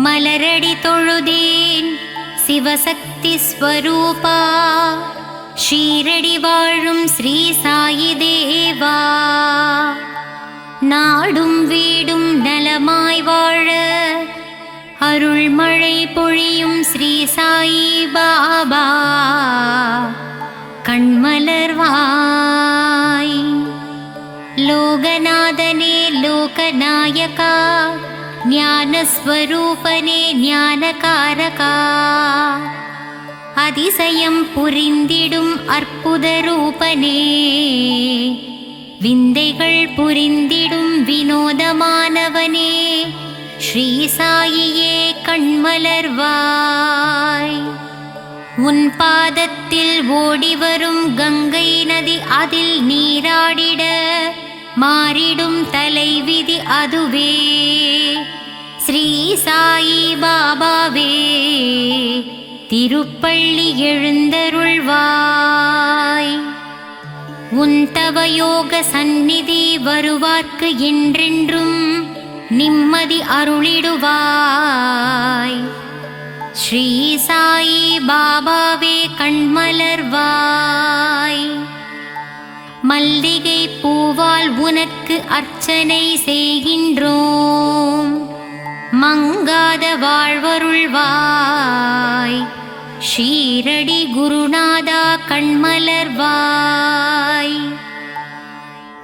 மலரடி தொழுதேன் சிவசக்தி ஸ்வரூபா, ஷீரடி வாழும் ஸ்ரீ சாயி தேவா. நாடும் வீடும் நலமாய் வாழ அருள்மழை பொழியும் ஸ்ரீ சாயி பாபா, கண்மலர்வாய். லோகநாதனே லோகநாயகா, ஞானஸ்வரூபனே ஞானகாரகா, அதிசயம் புரிந்திடும் அற்புத ரூபனே, விந்தைகள் புரிந்திடும் வினோதமானவனே, ஸ்ரீ சாயியே கண்மலர்வாய். உன் பாதத்தில் ஓடிவரும் கங்கை நதி, அதில் நீராடிட மாறிடும் தலைவிதி அதுவே, ஸ்ரீ சாயி பாபாவே திருப்பள்ளி எழுந்தருள்வாய். உன் தவயோக சந்நிதி வருவார்க்கு என்றென்றும் நிம்மதி அருளிடுவாய். ஸ்ரீ சாயி பாபாவே கண்மலர்வாய். மல்லிகை பூவால் உனக்கு அர்ச்சனை செய்கின்றோம், மங்காத வாழ்வருள்வாய். ஷீரடி குருநாதா கண்மலர்வாய்.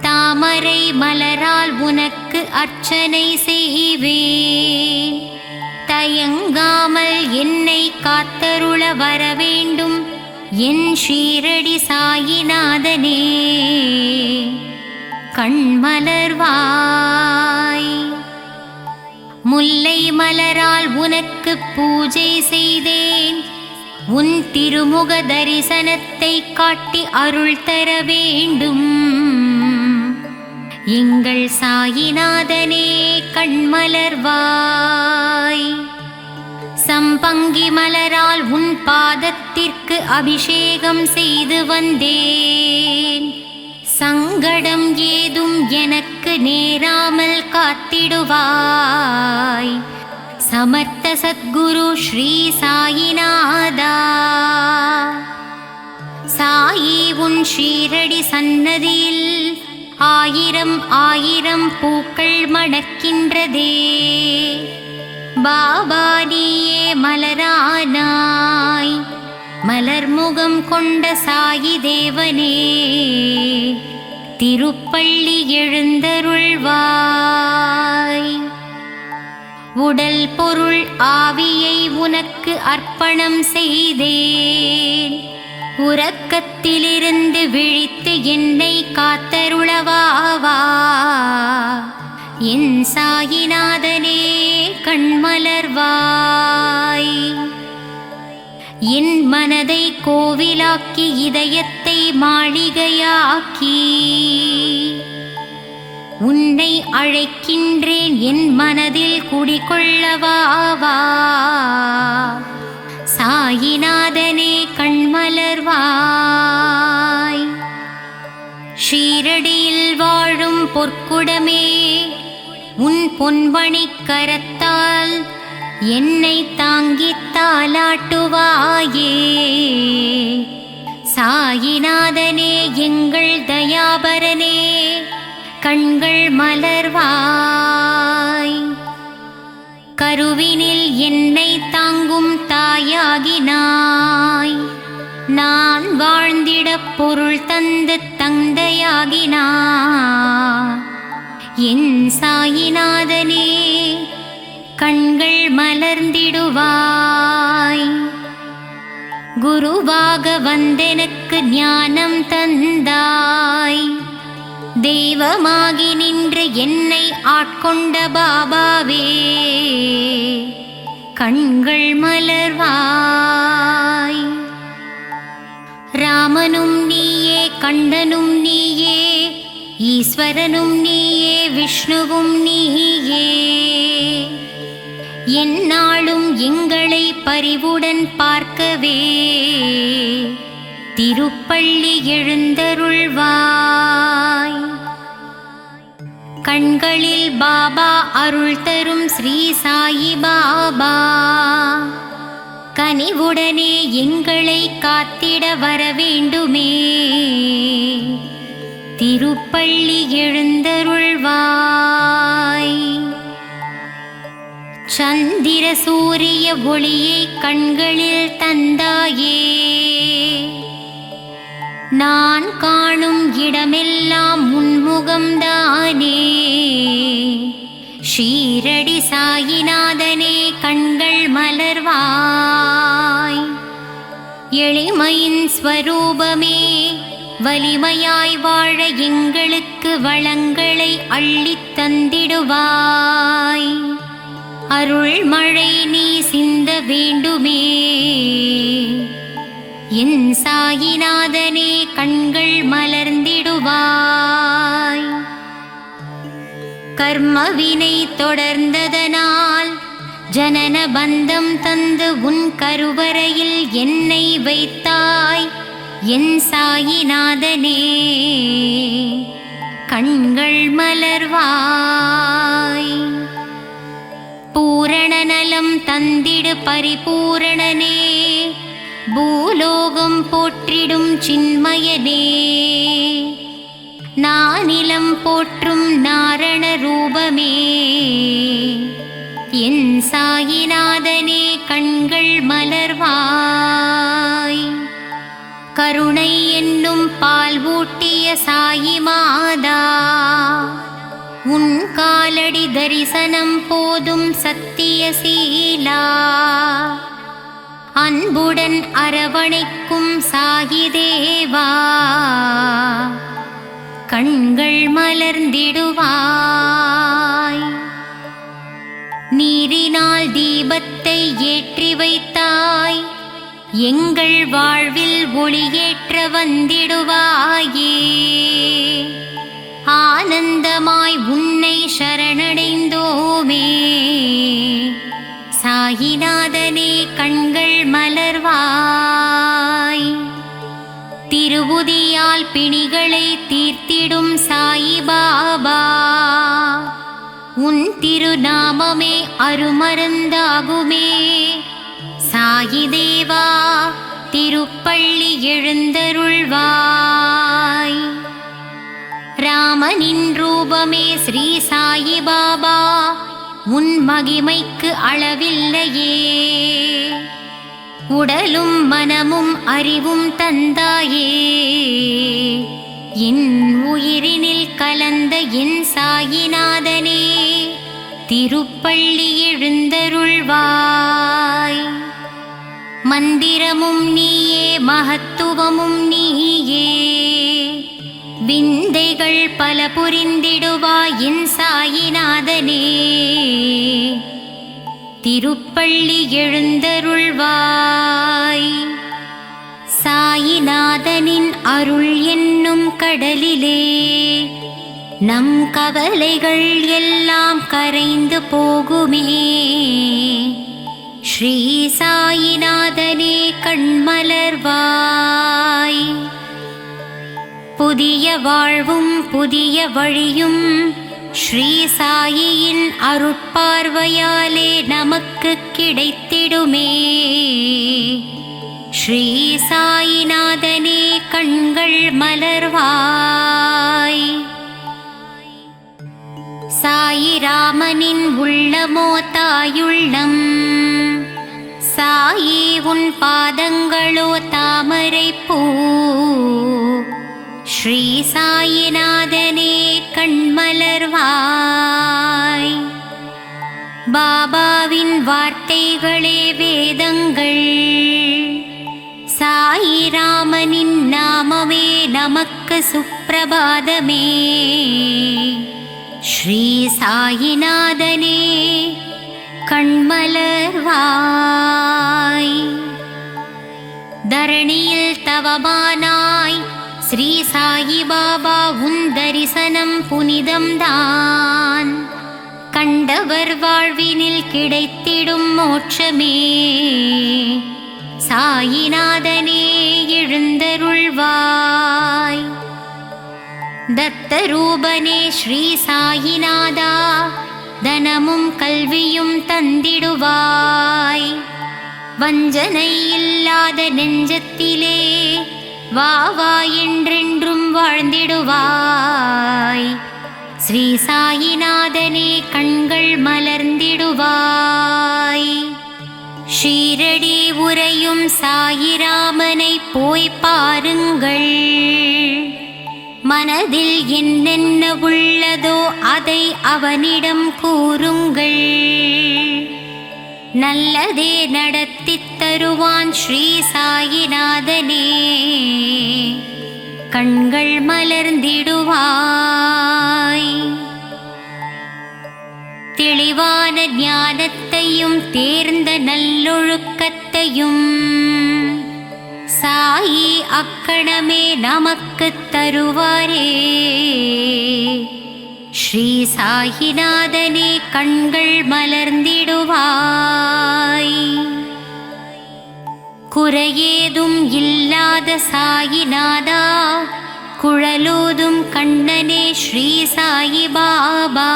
தாமரை மலரால் உனக்கு அர்ச்சனை செய்வேன், தயங்காமல் என்னை காத்தருள வரவேண்டும் என் ஷீரடி சாயிநாதனே கண்மலர்வாய். முல்லை மலரால் உனக்கு பூஜை செய்தேன், உன் திருமுக தரிசனத்தை காட்டி அருள் தர வேண்டும் எங்கள் சாயிநாதனே கண்மலர்வாய். சம்பங்கி மலரால் உன் பாதத்திற்கு அபிஷேகம் செய்து வந்தேன், சங்கடம் ஏதும் எனக்கு நேராமல் காத்திடுவாய். சமர்த்த சத்குரு ஸ்ரீ சாயிநாதா, சாயி உன் ஷீரடி சன்னதியில் ஆயிரம் ஆயிரம் பூக்கள் மணக்கின்றதே. பாபா நீயே மலரானாய், மலர்முகம் கொண்ட சாயி தேவனே திருப்பள்ளி எழுந்தருள்வாய். உடல் பொருள் ஆவியை உனக்கு அர்ப்பணம் செய்தேன், உறக்கத்திலிருந்து விழித்து என்னை காத்தருளவாவா என் சாயிநாதனே கண்மலர்வாய். என் மனதை கோவிலாக்கி இதயத்தை மாளிகையாக்கி உன்னை அழைக்கின்றேன், என் மனதில் குடிகொள்ளவாவா சாயிநாதனே கண்மலர்வாய். ஷீரடியில் வாழும் பொற்குடமே, உன் பொன்வணிக் கரத்தால் என்னை தாங்கித் தாலாட்டுவாயே. சாயிநாதனே எங்கள் தயாபரனே கண்கள் மலர்வாய். கருவினில் என்னை தாங்கும் தாயாகினாய், நான் வாழ்ந்திட பொருள் தந்து தந்தையாகினாய். என் சாயிநாதனே கண்கள் மலர்ந்திடுவாய். குருவாக வந்தெனக்கு ஞானம் தந்தாய், தெய்வமாகி நின்று என்னை ஆட்கொண்ட பாபாவே கண்கள் மலர்வாய். ராமனும் நீயே, கண்ணனும் நீயே, ஈஸ்வரனும் நீயே, விஷ்ணுவும் நீயே. எந்நாளும் எங்களை பரிவுடன் பார்க்கவே திருப்பள்ளி எழுந்தருள்வாய். கண்களில் பாபா அருள் தரும் ஸ்ரீ சாயி பாபா கனிவுடனே எங்களை காத்திட வர வேண்டுமே. திருப்பள்ளி எழுந்தருள்வாய். சந்திர சூரிய ஒளியை கண்களில் தந்தாயே. நான் காணும் இடமெல்லாம் உன்முகம்தானே. ஷீரடி சாயிநாதனே கண்கள் மலர்வாய். எளிமையின் ஸ்வரூபமே வலிமையாய் வாழ எங்களுக்கு வளங்களை அள்ளித் தந்திடுவாய். அருள் மழை நீ சிந்த வேண்டுமே. என் சாயிநாதனே கண்கள் மலர்ந்திடுவாய். கர்மவினை தொடர்ந்ததனால் ஜனன பந்தம் தந்து உன் கருவறையில் என்னை வைத்தாய். என் சாயிநாதனே கண்கள் மலர்வாய். பூரண நலம் தந்திடு பரிபூரணனே. பூலோகம் போற்றிடும் சின்மயனே. நானிலம் போற்றும் நாரண ரூபமே. என் சாயிநாதனே கண்கள் மலர்வாய். கருணை என்னும் பால் ஊட்டிய சாயி மாதா உன் காலடி தரிசனம் போதும் சத்தியசீலா. அன்புடன் அரவணைக்கும் சாயி தேவா கண்கள் மலர்ந்திடுவாய். நீரினால் தீபத்தை ஏற்றி வைத்தாய். எங்கள் வாழ்வில் ஒளியேற்ற வந்திடுவாயே. ஆனந்தமாய் உன்னை சரணடைந்தோமே. சாயிநாதனே கண்கள் மலர்வாய். திருவுதியால் பிணிகளை தீர்த்திடும் சாயி பாபா உன் திருநாமமே அருமருந்தாகுமே. சாயி தேவா திருப்பள்ளி எழுந்தருள்வாய். ராமனின் ரூபமே ஸ்ரீ சாயி பாபா உன் மகிமைக்கு அளவில்லையே. உடலும் மனமும் அறிவும் தந்தாயே. என் உயிரினில் கலந்த என் சாயிநாதனே திருப்பள்ளி எழுந்தருள்வாய். மந்திரமும் நீயே மகத்துவமும் நீயே. விந்தைகள் பல புரிந்திடுவாய் என் சாயிநாதனே திருப்பள்ளி எழுந்தருள்வாய். சாயிநாதனின் அருள் என்னும் கடலிலே நம் கவலைகள் எல்லாம் கரைந்து போகுமே. ஸ்ரீ சாயிநாதனே கண்மலர்வாய். புதிய வாழ்வும் புதிய வழியும் ஸ்ரீ சாயியின் அருட்பார்வையாலே நமக்கு கிடைத்திடுமே. ஸ்ரீ சாயிநாதனே கண்கள் மலர்வாய். சாயிராமனின் உள்ளமோ தாயுள்ளம். சாயி உன் பாதங்களோ தாமரை பூ. ஸ்ரீ சாயிநாதனே கண்மலர்வாய். பாபாவின் வார்த்தைகளே வேதங்கள். சாயிராமனின் நாமமே நமக்கு சுப்பிரபாதமே. ஸ்ரீ சாயிநாதனே கண்மலர்வாய். தரணியில் தவமானாய் ஸ்ரீ சாயி பாபா உன் தரிசனம் புனிதம்தான். கண்டவர் வாழ்வினில் கிடைத்திடும் மோட்சமே. சாயிநாதனே எழுந்தருள்வாய். தத்தரூபனே ஸ்ரீ சாயிநாதா, தனமும் கல்வியும் தந்திடுவாய். வஞ்சனை இல்லாத நெஞ்சத்திலே வா வா என்றென்றும் வாழ்ந்திடுவாய். ஸ்ரீ சாயிநாதனே கண்கள் மலர்ந்திடுவாய். ஷீரடி உறையும் சாயிராமனை போய் பாருங்கள். மனதில் என்னென்ன உள்ளதோ அதை அவனிடம் கூறுங்கள். நல்லதே நடத்தித் தருவான் ஸ்ரீ சாயிநாதனே, கண்கள் மலர்ந்திடுவாய். தெளிவான ஞானத்தையும் தேர்ந்த நல்லொழுக்கத்தையும் சாயி அக்கணமே நமக்குத் தருவாரே. ஸ்ரீ சாயிநாதனே கண்கள் மலர்ந்திடுவாய். குறையேதும் இல்லாத சாயிநாதா, குழலூதும் கண்ணனே ஸ்ரீ சாயி பாபா.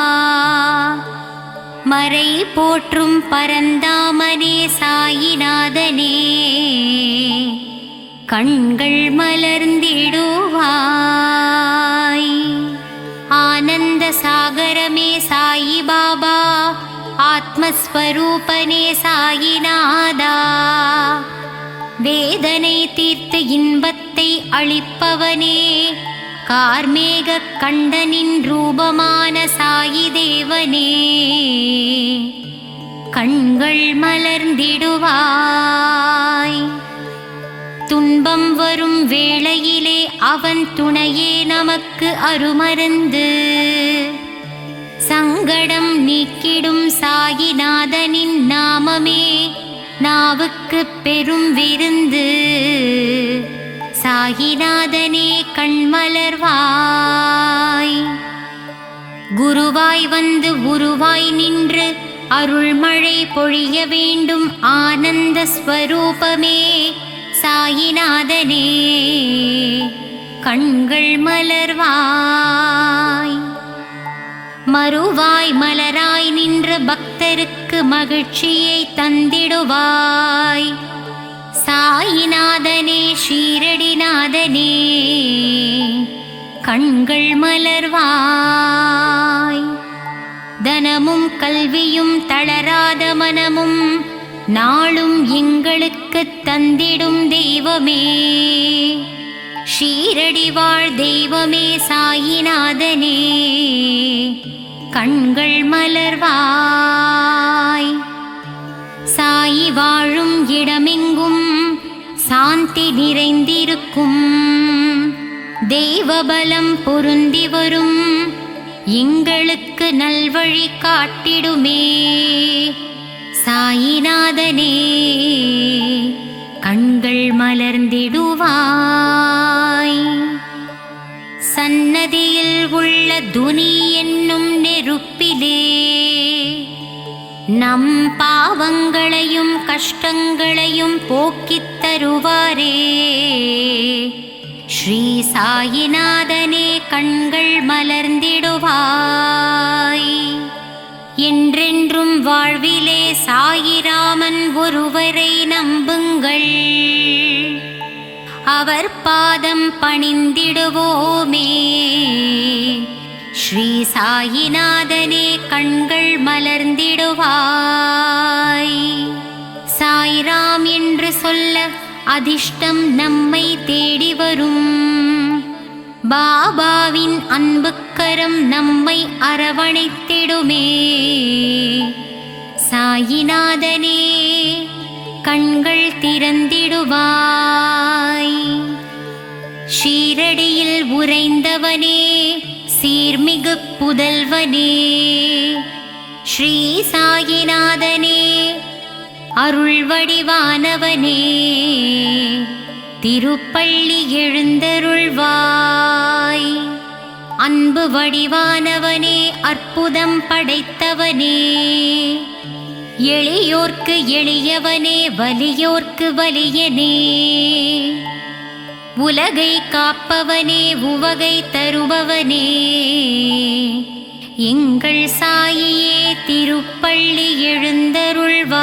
மறை போற்றும் பரந்தாமனே சாயிநாதனே, கண்கள் மலர்ந்திடுவாய். ஆனந்த சாகரமே சாயி பாபா, ஆத்மஸ்வரூபனே சாயிநாதா. வேதனை தீர்த்து இன்பத்தை அளிப்பவனே, கார்மேக கண்டனின் ரூபமான சாயி தேவனே, கண்கள் மலர்ந்திடுவாய். துன்பம் வரும் வேளையிலே அவன் துணையே நமக்கு அருமருந்து. சங்கடம் நீக்கிடும் சாயிநாதனின் நாமமே நாவுக்கு பெரும் விருந்து. சாயிநாதனே கண்மலர்வாய். குருவாய் வந்து உருவாய் நின்று அருள்மழை பொழிய வேண்டும் ஆனந்த ஸ்வரூபமே சாயிநாதனே, கண்கள் மலர்வாய். மறுவாய் மலராய் நின்ற பக்தருக்கு மகிழ்ச்சியை தந்திடுவாய். சாயிநாதனே ஷீரடிநாதனே, கண்கள் மலர்வாய். தனமும் கல்வியும் தளராத மனமும் நாளும் எங்களுக்கு தந்திடும் தெய்வமே, ஷீரடி வாழ் தெய்வமே சாயிநாதனே, கண்கள் மலர்வாய். சாயி வாழும் இடமெங்கும் சாந்தி நிறைந்திருக்கும். தெய்வபலம் பொருந்தி வரும் எங்களுக்கு நல்வழி காட்டிடுமே. சாயிநாதனே கண்கள் மலர்ந்திடுவாய். சன்னதியில் உள்ள துனி என்னும் நெருப்பிலே நம் பாவங்களையும் கஷ்டங்களையும் போக்கித் தருவாரே. ஸ்ரீ சாயிநாதனே கண்கள் மலர்ந்திடுவாய். என்றென்றும் வாழ்விலே சாயிராமன் ஒருவரை நம்புங்கள். அவர் பாதம் பணிந்திடுவோமே. ஸ்ரீ சாயிநாதனே கண்கள் மலர்ந்திடுவாய். சாய்ராம் என்று சொல்ல அதிர்ஷ்டம் நம்மை தேடி வரும். பாபாவின் அன்புக்கரம் நம்மை அரவணைத்திடுமே. சாயிநாதனே கண்கள் திறந்திடுவாய். ஷீரடியில் உறைந்தவனே சீர்மிகு புதல்வனே, ஸ்ரீ சாயிநாதனே அருள் வடிவானவனே, திருப்பள்ளி எழுந்தருள்வாய். அன்பு வடிவானவனே அற்புதம் படைத்தவனே, எளியோர்க்கு எளியவனே வலியோர்க்கு வலியனே, உலகை காப்பவனே உவகை தருபவனே எங்கள் சாயியே திருப்பள்ளி எழுந்தருள்வாய்.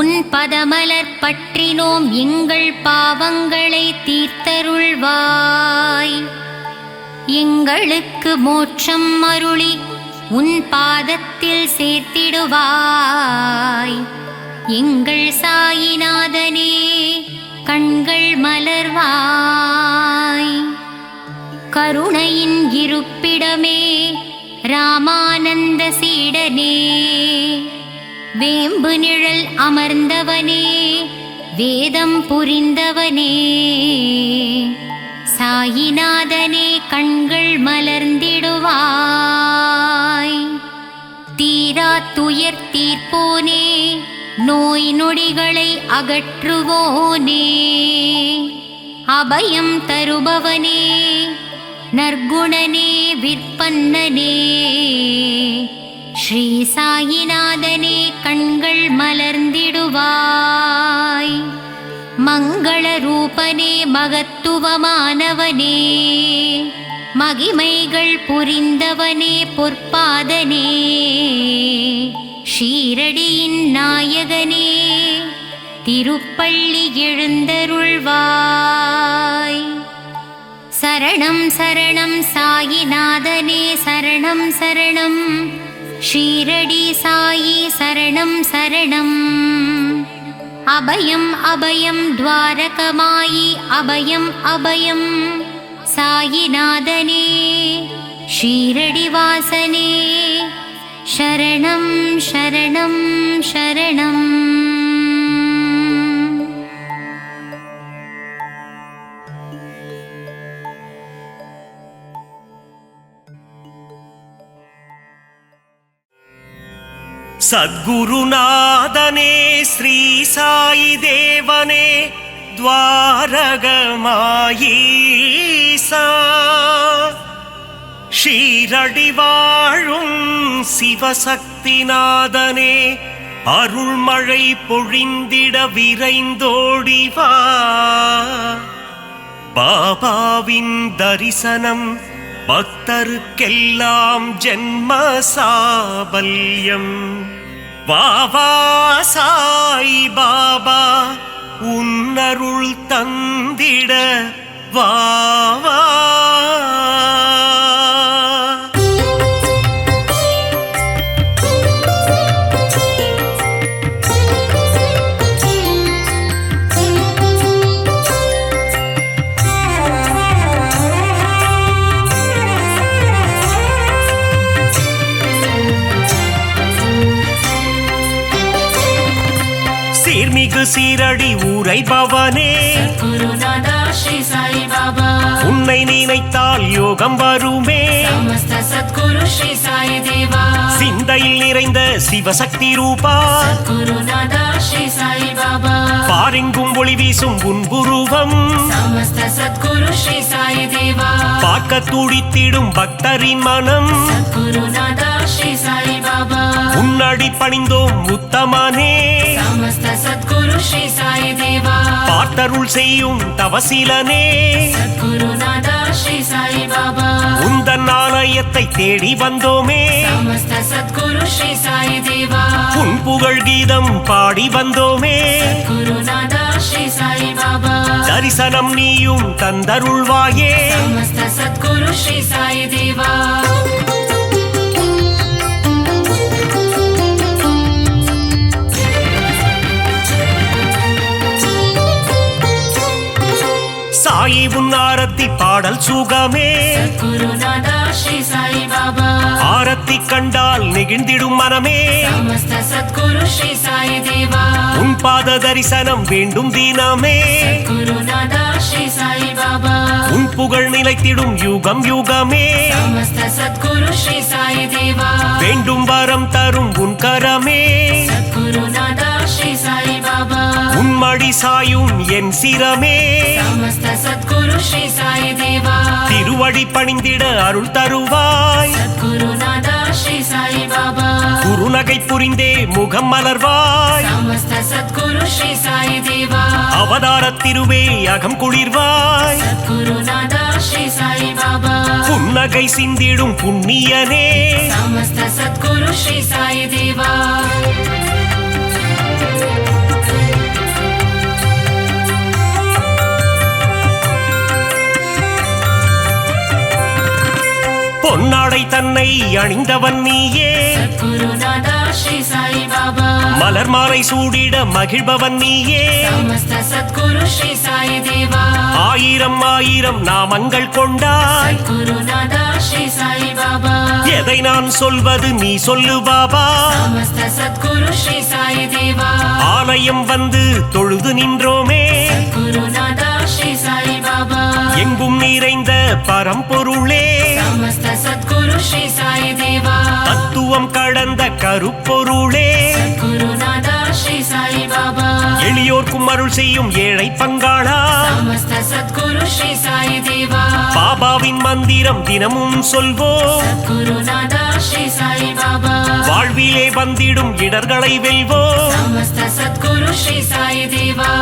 உன் பதமலர் பற்றினோம் எங்கள் பாவங்களை தீர்த்தருள்வாய். எங்களுக்கு மோட்சம் அருளி உன் பாதத்தில் சேர்த்திடுவாய். எங்கள் சாயிநாதனே கண்கள் மலர்வாய். கருணையின் இருப்பிடமே ராமானந்த சீடனே வேம்பு நிழல் அமர்ந்தவனே வேதம் புரிந்தவனே சாயிநாதனே கண்கள் மலர்ந்திடுவாய். தீரா துயர் தீர்ப்போனே நோய் நொடிகளை அகற்றுவோனே அபயம் தருபவனே நற்குணனே விற்பன்னனே ஸ்ரீ சாயிநாதனே கண்கள் மலர்ந்திடுவாய். மங்கள ரூபனே மகத்துவமானவனே மகிமைகள் புரிந்தவனே பொற்பாதனே ஷீரடியின் நாயகனே திருப்பள்ளி எழுந்தருள்வாய். சரணம் சரணம் சாயிநாதனே சரணம் சரணம் ஷீரடி சாயி சரணம் சரணம். அபயம் அபயம் துவாரகமாயி அபயம் அபயம் சாயிநாதனே ஷீரடி வாசனே சரணம் சரணம் சரணம். சத்குருநாதனே ஸ்ரீ சாயி தேவனே துவாரகமாயீசா ஷீரடி வாழும் சிவசக்திநாதனே அருள்மழை பொழிந்திட விரைந்தோடிவா. பாபாவின் தரிசனம் பக்தருக்கெல்லாம் ஜென்ம சாபல்யம். வாவா சாய் பாபா உன்னருள் தந்திட வாவா. சீர்மிகு சீரடி உரைபவனே குருநாதா ஸ்ரீ சாய் பாபா உன்னை நினைத்தால் யோகம் வருமே. சமஸ்த சத்குரு ஸ்ரீ சாய் தேவா சிந்தையில் நிறைந்த சிவசக்தி ரூபா குருநாதா ஸ்ரீ சாய் பாபா பாரெங்கும் ஒளி வீசும் உன் குருவம் சமஸ்த சத்குரு ஸ்ரீ சாய் தேவா பார்க்க துடித்திடும் பக்தரின் மனம் குருநாதா ஸ்ரீ சாய் பாபா உன்னடி பணிந்தோம் உத்தமனே சமஸ்த சத்குரு ஸ்ரீ சாய் தேவா பார்த்தருள் செய்யும் தவசீலனே குருநாதா ஸ்ரீ சாய் பாபா உந்தன் ஆலயத்தை தேடி வந்தோமே சமஸ்த சத்குரு ஸ்ரீ சாய் தேவா உன் புகழ் கீதம் பாடி வந்தோமே குருநாதா ஸ்ரீ சாய் பாபா தரிசனம் நீயும் தந்தருள்வாயே சமஸ்த சத்குரு ஸ்ரீ சாய் தேவா சாயி உன் ஆரத்தி பாடல் சுகமே குருநாதா ஸ்ரீ சாய் பாபா ஆரத்தி கண்டால் நெகிழ்ந்திடும் மனமே சமஸ்த சத்குரு ஸ்ரீ சாய் தேவா உன் பாத தரிசனம் வேண்டும் தினமே குருநாதா ஸ்ரீ சாய் பாபா உன் புகழ் நிலைத்திடும் யுகம் யுகமே சமஸ்த சத்குரு ஸ்ரீ சாய் தேவா வேண்டும் வரம் தரும் உன் கரமே குருநாதா ஸ்ரீ சாய் பாபா உன் மடி சாயும் என் சிரமே சமஸ்த சத்குரு ஸ்ரீ சாய் தேவா திருவடி பணிந்திட அருள் தருவாய் குருநாதா ஸ்ரீ சாய் Baba. குறுநகை புரிந்தே முகம் மலர்வாய் समस्त सद्गुरु श्री साई देवा. அவதார திருவே அகம் குளிர்வாய் सद्गुरु नादा श्री साई बाबा. புன்னகை சிந்திடும் புண்ணியனே समस्त सद्गुरु श्री साई देवा. பொன்னாடை தன்னை அணிந்தவன் நீயே सद्गुरु नादा श्री साई बाबा. மலர் மாலை சூடிட மகிழ்பவன் நீயே समस्त सद्गुरु श्री साई देवा. ஆயிரம் ஆயிரம் நாமங்கள் கொண்டாய் सद्गुरु नादा श्री साई बाबा. எதை நான் சொல்வது நீ சொல்லு பாபா समस्त सद्गुरु श्री साई देवा. ஆலயம் வந்து தொழுது நின்றோமே सद्गुरु नादा श्री साई बाबा. எங்கும் நிறைந்த பரம்பொருளே समस्त सद्गुरु श्री साई देवा. தத்துவம் கடந்த கருப்பொருளே सद्गुरु नादा श्री साई बाबा. எளியோர்க்கும் அருள் செய்யும் ஏழை பங்காளா समस्त सद्गुरु श्री साई देवा. பாபாவின் மந்திரம் தினமும் சொல்வோம் सद्गुरु नादा श्री साई बाबा. வாழ்விலே வந்திடும் இடர்களை வெல்வோம் समस्त सद्गुरु श्री साई देवा.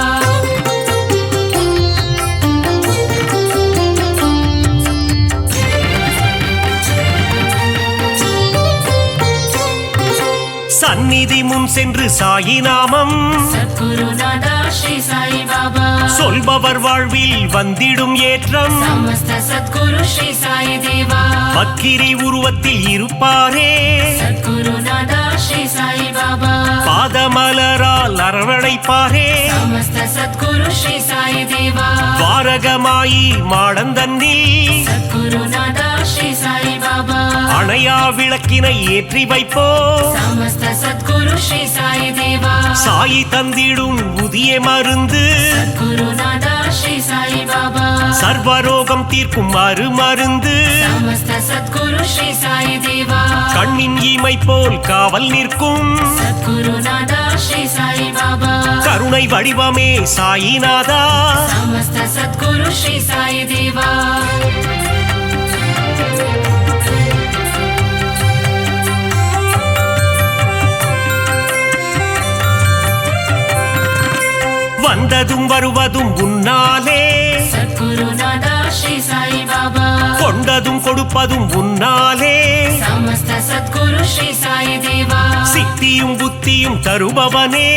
சந்நிதி முன் சென்று சாயி நாமம் सद्गुरु नादा श्री साई बाबा. சொல்பவர் வாழ்வில் வந்திடும் ஏற்றம் समस्त सद्गुरु श्री साई देवा. பக்கிரி உருவத்தில் இருப்பாரே सद्गुरु नादा श्री साई बाबा. பாதமலரால் அரவணைப்பாரே समस्त सद्गुरु श्री साई देवा. துவாரகமாயி மாடந்தன்னில் सद्गुरु नादा श्री साई बाबा. அணையா விளக்கினை ஏற்றி வைப்போ समस्त सद्गुरु श्री साई देवा. சாயி தந்திடும் புதிய மருந்து सद्गुरु नादा श्री साई बाबा. சர்வரோகம் தீர்க்கும் மருந்து समस्त सद्गुरु श्री साई देवा. கண்ணின் இமை போல் காவல் நிற்கும் सद्गुरु नादा श्री साई बाबा. கருணை வடிவமே சாயிநாதா समस्त सद्गुरु श्री साई देवा. வந்ததும் வருவதும் உன்னாலே सद्गुरु नादा श्री साई बाबा. கொண்டதும் கொடுப்பதும் உன்னாலே समस्त सद्गुरु श्री साई देवा. சித்தியும் புத்தியும் தருபவனே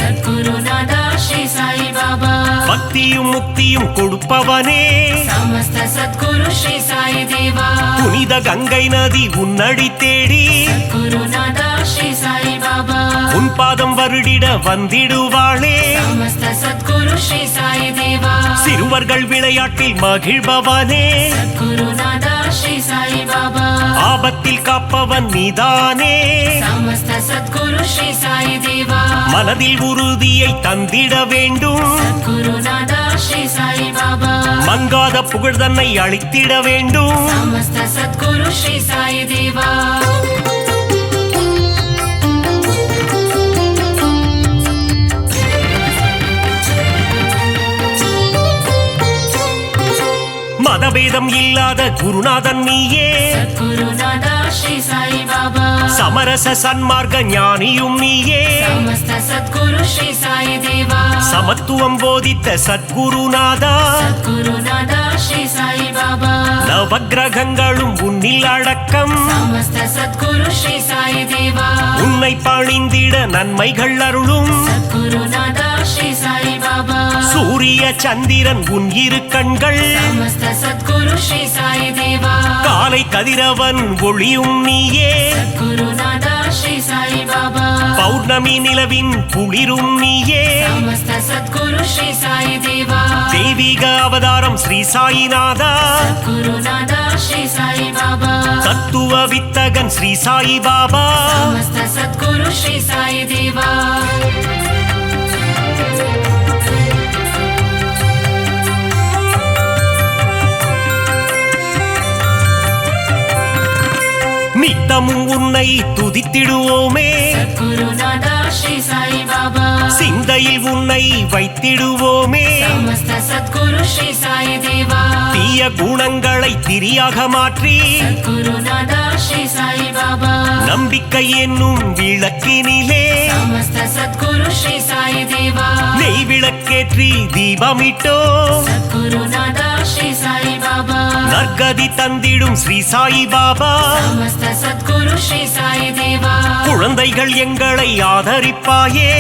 सद्गुरु नादा श्री साई बाबा. பக்தியும் முக்தியும் கொடுப்பவனே समस्त सद्गुरु श्री साई देवा. புனித கங்கை நதி உன்னடி தேடி सद्गुरु नादा श्री साई बाबा. உன் பாதம் வருடிட வந்திடுவாளே समस्त सद्गुरु श्री साई देवा. சிறுவர்கள் விளையாட்டில் மகிழ்பவனே सद्गुरु नादा श्री साई बाबा. ஆபத்தில் காப்பவன் நீதானே समस्त सद्गुरु श्री साई देवा. மனதில் உறுதியை தந்திட வேண்டும் सद्गुरु नादा श्री साई बाबा. மங்காத புகழ் தன்னை அளித்திட வேண்டும் समस्त सद्गुरु श्री साई देवा. மதபேதம் இல்லாத குருநாதன் நீயே सद्गुरु नादा श्री साई बाबा. சமரச சன்மார்க்க ஞானியும் நீயே समस्त सद्गुरु श्री साई देवा. சமத்துவம் போதித்த சத்குருநாதா सद्गुरु नादा श्री साई बाबा. நவக்கிரகங்களும் உன்னில் அடக்கம் समस्त सद्गुरु श्री साई देवा. உன்னை பணிந்திட நன்மைகள் அருளும் सद्गुरु नादा श्री साई बाबा. சூரிய சந்திரன் உன் இரு கண்கள் समस्त सद्गुरु श्री साई देवा. காலை கதிரவன் ஒளியும் நீயே सद्गुरु नादा श्री साई बाबा. பௌர்ணமி நிலவின் குளிரும் நீயே समस्त सद्गुरु श्री साई देवा. தெய்வீக அவதாரம் ஸ்ரீ சாயிநாதா सद्गुरु नादा श्री साई बाबा. தத்துவ வித்தகன் ஸ்ரீ சாயி பாபா समस्त सद्गुरु श्री साई देवा. நித்தமும் உன்னை துதித்திடுவோமே सद्गुरु नादा श्री साई बाबा. சிங்க சிந்தையில் உன்னை வைத்திடுவோமே समस्त सद्गुरु श्री साई देवा தீய குணங்களை திரியாக மாற்றி गुरुनादा श्री साई बाबा நம்பிக்கை என்னும் விளக்கினிலே समस्त सद्गुरु श्री साई देवा நெய் விளக்கேற்றி தீபமிட்டோ गुरुनादा श्री साई बाबा நற்கதி தந்திடும் ஸ்ரீ சாயி பாபா समस्त सद्गुरु श्री साई देवा குழந்தைகள் எங்களை ஆதரிப்பாயே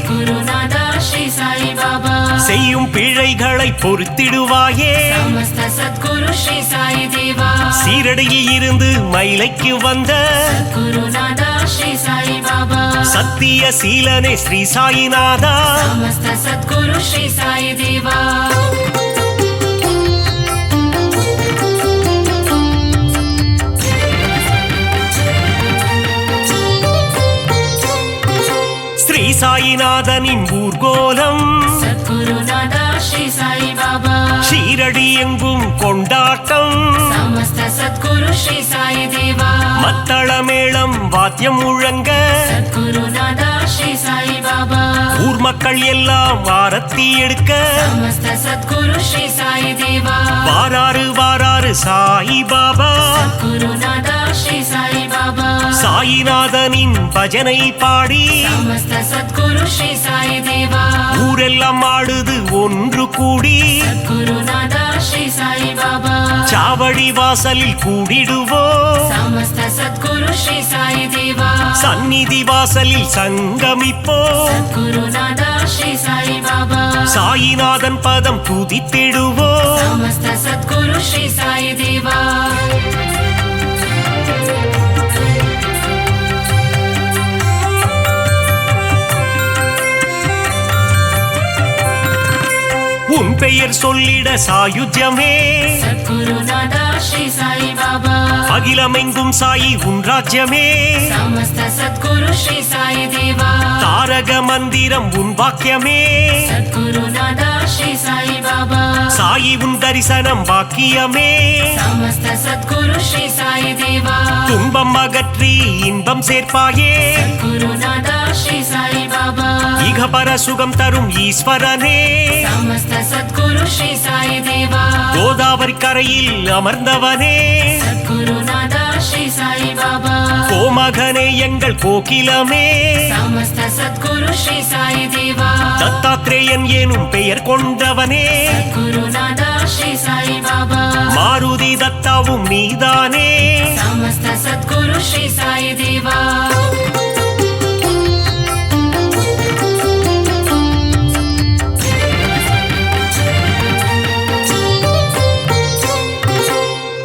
गुरुनादा श्री साई बाबा செய்யும் பிழைகளை பொறுத்திடுவாயே समस्त सद्गुरु श्री साई देवा சீரடியில் இருந்து மயிலைக்கு வந்த गुरुनादा श्री साई बाबा சத்திய சீலனே ஸ்ரீ சாயிநாதா समस्त सद्गुरु श्री साई देवा ஸ்ரீ சாயிநாதனின் ஊர்கோலம் सद्गुरुनादा श्री साई बाबा ஷீரடி எங்கும் கொண்டாட்டம் समस्त सद्गुरु श्री साई देवा மத்தள மேளம் வாத்தியம் முழங்க सद्गुरुनादा श्री साई बाबा ஊர் மக்கள் எல்லாம் ஆரத்தி எடுக்க समस्त सद्गुरु श्री साई देवा வாராறு வாராறு சாயி பாபா गुरुनादा श्री साई बाबा சாயிநாதனின் பஜனை பாடி समस्त सद्गुरु श्री साई देवा ஊரெல்லாம் ஆடுது ஒன்று கூடி गुरुनादा श्री साई बाबा சாவடி வாசலில் கூடிடுவோம் समस्त सद्गुरु श्री साई देवा சந்நிதி வாசலில் சங்கமிப்போம் गुरुनादा श्री साई बाबा சாயிநாதன் பதம் துதித்திடுவோம் समस्त सद्गुरु श्री साई देवा உன் பெயர் சொல்லிட சாயுஜ்யமே सद्गुरुनादा श्री साई बाबा அகிலமெங்கும் சாயி உன் ராஜ்யமே समस्त सद्गुरु श्री साई देवा தாரக மந்திரம் உன் வாக்கியமே सद्गुरुनादा श्री साई बाबा சாயி உன் தரிசனம் வாக்கியமே समस्त सद्गुरु श्री साई देवा துன்பம் அகற்றி இன்பம் சேர்ப்பாயே गुरुनादा श्री साई बाबा இகபர சுகம் தரும் ஈஸ்வரனே समस्त सद्गुरु श्री साई देवा கோதாவரி கரையில் அமர்ந்தவனே गुरुनादा श्री साई बाबा கோமகனே எங்கள் கோகிலமே समस्त सद्गुरु श्री साई देवा தத்தாத்ரேயன் எனும் பெயர் கொண்டவனே गुरुनादा श्री साई बाबा மாருதி தத்தாவும் நீதானே समस्त सद्गुरु श्री साई देवा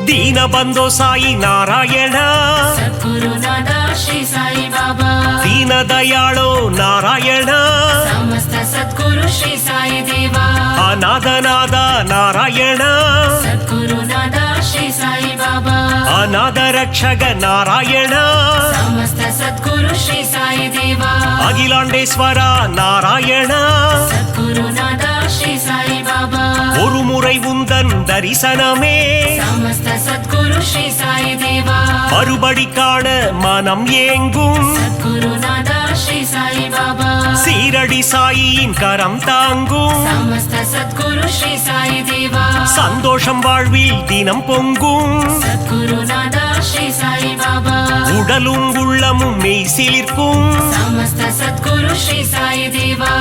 ದೀನಬಂಧೋ ಸಾಯಿ ನಾರಾಯಣ सद्गुरुनादा श्री साई बाबा ದೀನ ದಯಾಳೋ ನಾರಾಯಣ समस्त सद्गुरु श्री साई देवा ಅನಾಥನಾದ ನಾರಾಯಣ सद्गुरुनादा श्री साई बाबा ಅನಾಥ ರಕ್ಷಕ ನಾರಾಯಣ समस्त सद्गुरु श्री साई देवा அகிலாண்டேஸ்வர நாராயಣ सद्गुरुनादा श्री साई बाबा ஒரு முறை உந்தன் தரிசனமே समस्त सद्गुरु श्री साई देवा மறுபடி காண மனம் ஏங்கும் सद्गुरुनादा श्री साई बाबा சீரடி சாயியின் கரம் தாங்கும் समस्त सद्गुरु श्री साई देवा சந்தோஷம் வாழ்வில் தினம் பொங்கும் सद्गुरुनादा श्री साई बाबा உடலும் உள்ளமும் மெய் சிலிர்க்கும் समस्त सद्गुरु श्री साई देवा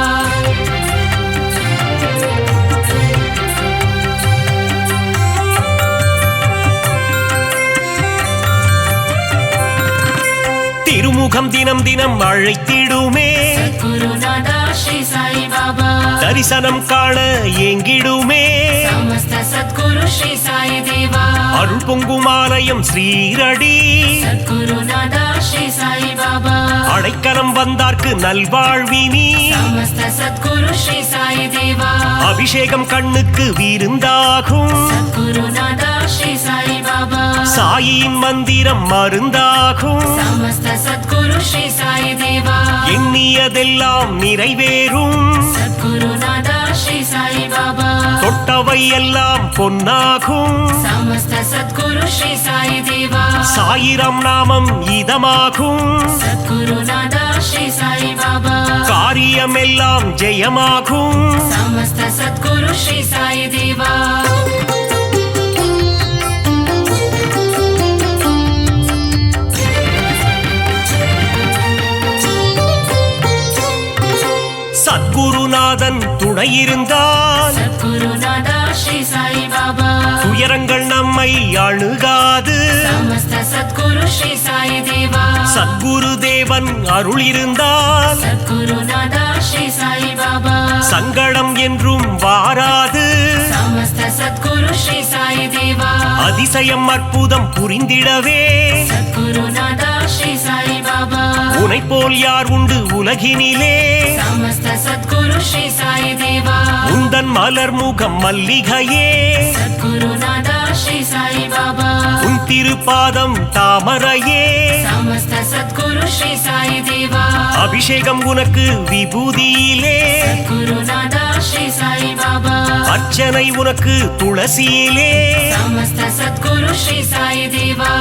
திருமுகம் தினம் தினம் அழைத்திடுமே सद्गुरुनादा श्री साई बाबा தரிசனம் காண ஏங்கிடுமே समस्त सद्गुरु श्री साई देवा அருள் பொங்கும் ஆலயம் ஸ்ரீரடி सद्गुरुनादा श्री साई बाबा அடைக்கலம் வந்தார்க்கு நல்வாழ்வினி समस्त सद्गुरु श्री साई देवा அபிஷேகம் கண்ணுக்கு விருந்தாகும் सद्गुरुनादा श्री साई बाबा சாயின் மந்திரம் மருந்தாகும் समस्त सद्गुरु श्री साई देवा எண்ணியதெல்லாம் நிறைவேறும் सद्गुरुनादा श्री साई बाबा தொட்டவை எல்லாம் பொன்னாகும் समस्त सद्गुरु श्री साई देवा சாயிரம் நாமம் இதமாகும் सद्गुरुनादा श्री साई बाबा காரிய காரியமெல்லாம் ஜெயமாகும் समस्त सद्गुरु श्री साई देवा சத்குருநாதன் துணையிருந்தால் सद्गुरुनादा श्री साई बाबा துயரங்கள் நம்மை அணுகாது समस्त सद्गुरु श्री साई देवा சத்குரு தேவன் அருள் இருந்தால் सद्गुरुनादा श्री साई बाबा சங்கடம் என்றும் வாராது समस्त सद्गुरु श्री साई देवा அதிசயம் அற்புதம் புரிந்திடவே सद्गुरुनादा श्री साई बाबा உனை போல் யார் உண்டு உலகினிலே समस्त सद्गुरु श्री साई देवा உந்தன் மலர் முகம் மல்லிகையே सद्गुरुनादा श्री साई बाबा உன் திருப்பாதம் தாமரையே समस्त सद्गुरु श्री साई देवा அபிஷேகம் உனக்கு விபூதியிலே सद्गुरुनादा श्री साई बाबा அர்ச்சனை உனக்கு துளசியிலே समस्त सद्गुरु श्री साई देवा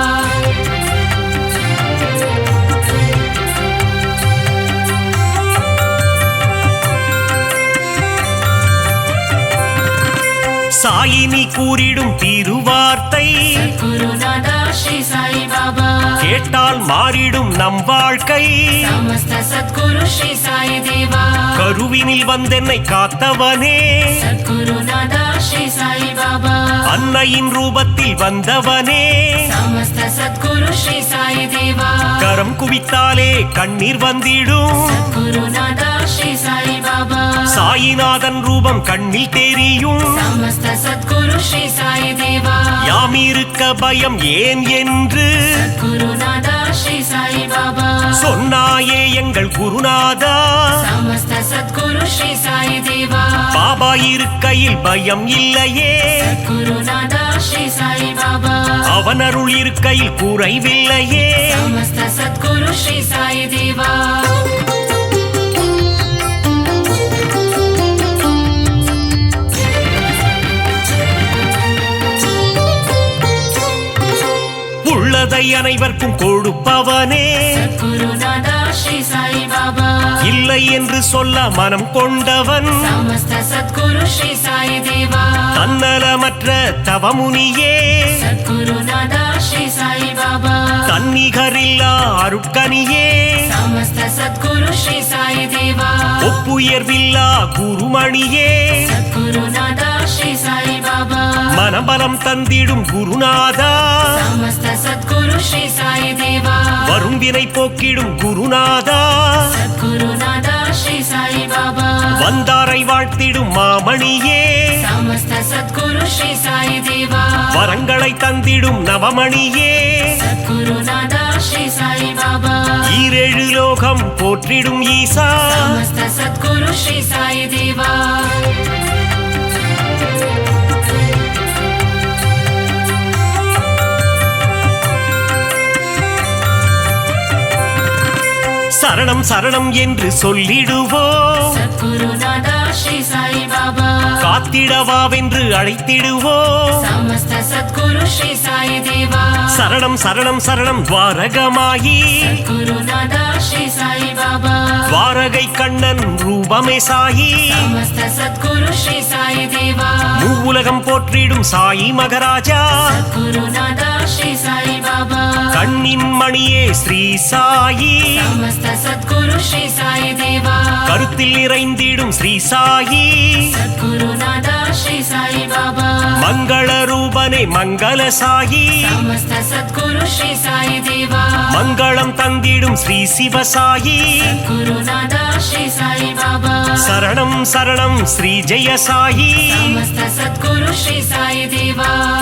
சாயினி கூறிடும் திருவார்த்தை सद्गुरुनादा श्री साई बाबा கேட்டால் மாறிடும் நம் வாழ்க்கை समस्त सद्गुरु श्री साई देवा கருவினில் வந்தென்னை காத்தவனே सद्गुरुनादा श्री साई बाबा அன்னையின் ரூபத்தில் வந்தவனே समस्त सद्गुरु श्री साई देवा கரம் குவித்தாலே கண்ணீர் வந்திடும் सद्गुरुनादा श्री साई बाबा சாயிநாதன் ரூபம் கண்ணில் தெரியும் समस्त सद्गुरु श्री साई देवा யாமிருக்க பயம் ஏன் என்று सद्गुरुनादा श्री साई बाबा சொன்னாயே எங்கள் குருநாதா समस्त सद्गुरु श्री साई देवा பாபா இருக்கையில் பயம் இல்லையே सद्गुरुनादा श्री साई बाबा அவன் அருள் இருக்கையில் குறைவில்லையே समस्त सद्गुरु श्री साई देवा உள்ளதை அனைவருக்கும் கொடுப்பவனே सद्गुरुनादा श्री साई बाबा இல்லை என்று சொல்ல மனம் கொண்டவன் समस्त सद्गुरु श्री साई देवा தன்னலமற்ற தவமுனியே सद्गुरुनादा श्री साई बाबा தன்னிகரில்லா அருட்கனியே समस्त सद्गुरु श्री साई देवा ஒப்புயர்வில்லா குருமணியே सद्गुरुनादा श्री साई बाबा மனபலம் தந்திடும் குருநாதா समस्त सद्गुरु श्री साई देवा வரும் வினை போக்கிடும் குருநாதா सद्गुरुनादा श्री साई बाबा வந்தாரை வாழ்த்திடும் மாமணியே समस्त सद्गुरु श्री साई देवा வரங்களை தந்திடும் நவமணியே सद्गुरुनादा श्री साई बाबा ஈரேழு லோகம் போற்றிடும் ஈசா समस्त सद्गुरु श्री साई देवा சரணம் சரணம் என்று சொல்லிடுவோம் सद्गुरुनादा श्री साई बाबा காத்திடவாவென்று அழைத்திடுவோம் समस्त सद्गुरु श्री साई देवा சரணம் சரணம் சரணம் துவாரகமாயி सद्गुरुनादा श्री साई बाबा துவாரகை கண்ணன் ரூபமே சாயி समस्त सद्गुरु श्री साई देवा மூவுலகம் போற்றிடும் சாயி மகராஜா सद्गुरुनादा श्री साई बाबा கண்ணின் மணியே ஸ்ரீ சாயி समस्त सद्गुरु श्री साई देवा கருத்தில் நிறைந்திடும் ஸ்ரீ சாயி सद्गुरुनादा श्री साई बाबा மங்கள ரூபனே மங்கள சாயி समस्त सद्गुरु श्री साई देवा மங்களம் தந்திடும் ஸ்ரீ சிவசாயி सद्गुरुनादा श्री साई बाबा சரணம் சரணம் ஸ்ரீ ஜெய சாயி समस्त